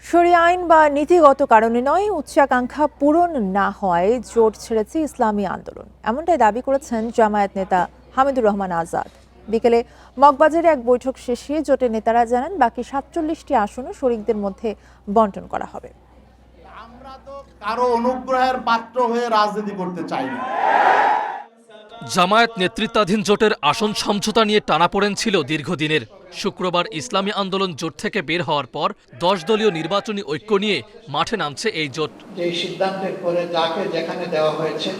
শরিয়া আইন বা নীতিগত কারণে নয়, উচ্চাকাঙ্ক্ষা পূরণ না হওয়ায় জোট ছেড়েছে ইসলামী আন্দোলন, এমনটাই দাবি করেছেন জামায়াত নেতা হামিদুর রহমান আজাদ। বিকেলে মগবাজারে এক বৈঠক শেষে জোটের নেতারা জানান বাকি ৪৭টি আসনও শরিকদের মধ্যে বন্টন করা হবে। আমরা তো কারো অনুগ্রহের পাত্র হয়ে রাজনীতি করতে চাই না। জামায়াত নেতৃত্বাধীন জোটের আসন সমঝোতা নিয়ে টানাপোড়েন ছিল দীর্ঘদিনের। শুক্রবার ইসলামী আন্দোলন জোট থেকে বের হওয়ার পর ১০ দলীয় নির্বাচনী ঐক্য নিয়ে মাঠে নামছে এই জোট। এই সিদ্ধান্তের পরে যাকে যেখানে দেওয়া হয়েছে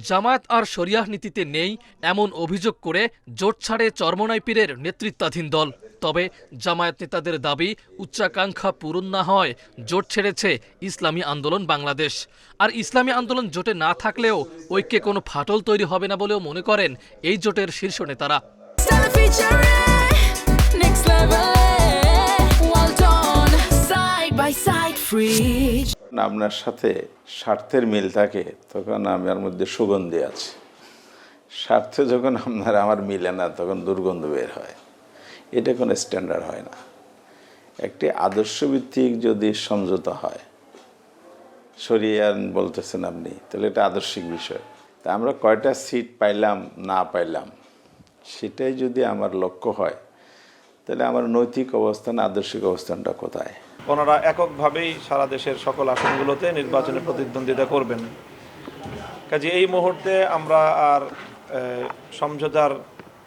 জামায়াত আর শরিয়াহ নীতিতে নেই এমন অভিযোগ করে জোট ছাড়ে চরমোনাই পীরের নেতৃত্বাধীন দল। তবে জামায়াত নেতাদের দাবি, উচ্চাকাঙ্ক্ষা পূরণ না হয় জোট ছেড়েছে ইসলামী আন্দোলন বাংলাদেশ। আর ইসলামী আন্দোলন জোটে না থাকলেও ঐক্যে কোনো ফাটল তৈরি হবে না বলেও মনে করেন এই জোটের শীর্ষ নেতারা। আপনার সাথে স্বার্থের মিল থাকে তখন আমার মধ্যে সুগন্ধি আছে, স্বার্থে যখন আমার মিলে না তখন দুর্গন্ধ বের হয়। এটা কোনো স্ট্যান্ডার্ড হয় না। একটি আদর্শভিত্তিক যদি সমঝোতা হয়, শরিয়া বলতেছেন আপনি, তাহলে এটা আদর্শিক বিষয়। তা আমরা কয়টা সিট পাইলাম না পাইলাম সেটাই যদি আমার লক্ষ্য হয়, তাহলে আমার নৈতিক অবস্থান, আদর্শিক অবস্থানটা কোথায়? ওনারা এককভাবেই সারা দেশের সকল আসনগুলোতে নির্বাচনে প্রতিদ্বন্দ্বিতা করবেন। কাজে এই মুহূর্তে আমরা আর সমঝোতার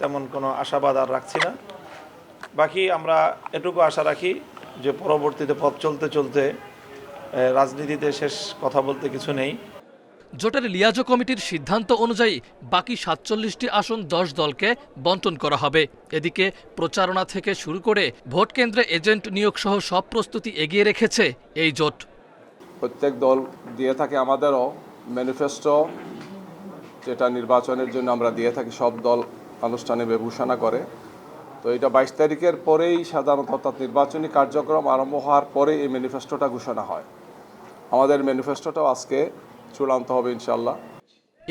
তেমন কোনো আশাবাদ আর রাখছি না। বাকি আমরা এটুকু আশা রাখি যে পরবর্তীতে পথ চলতে চলতে রাজনীতিতে শেষ কথা বলতে কিছু নেই। জোটের লিয়াজো কমিটির সিদ্ধান্ত অনুযায়ী বাকি ৪৭টি আসন ১০ দলকে বন্টন করা হবে। এদিকে প্রচারণা থেকে শুরু করে ভোট কেন্দ্রে এজেন্ট নিয়োগ সহ সব প্রস্তুতি এগিয়ে রেখেছে এই জোট। প্রত্যেক দল দিয়ে থাকে আমাদেরও ম্যানিফেস্টো, যেটা নির্বাচনের জন্য আমরা দিয়ে থাকি, সব দল আনুষ্ঠানিকভাবে ঘোষণা করে। তো এটা ২২ তারিখের পরেই সাধারণত, অর্থাৎ নির্বাচনী কার্যক্রম আরম্ভ হওয়ার পরে এই ম্যানিফেস্টোটা ঘোষণা হয়। আমাদের ম্যানিফেস্টোটাও আজকে চূড়ান্ত হবে ইনশাল্লাহ।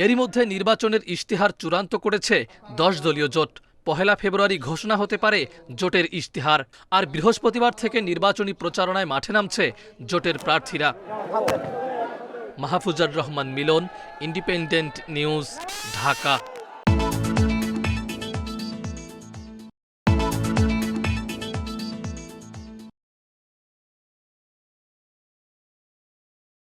এরই মধ্যে নির্বাচনের ইশতেহার চূড়ান্ত করেছে ১০ দলীয় জোট। ১ ফেব্রুয়ারি ঘোষণা হতে পারে জোটের ইশতেহার। আর বৃহস্পতিবার থেকে নির্বাচনী প্রচারণায় মাঠে নামছে জোটের প্রার্থীরা। মাহফুজার রহমান মিলন, ইন্ডিপেন্ডেন্ট নিউজ, ঢাকা।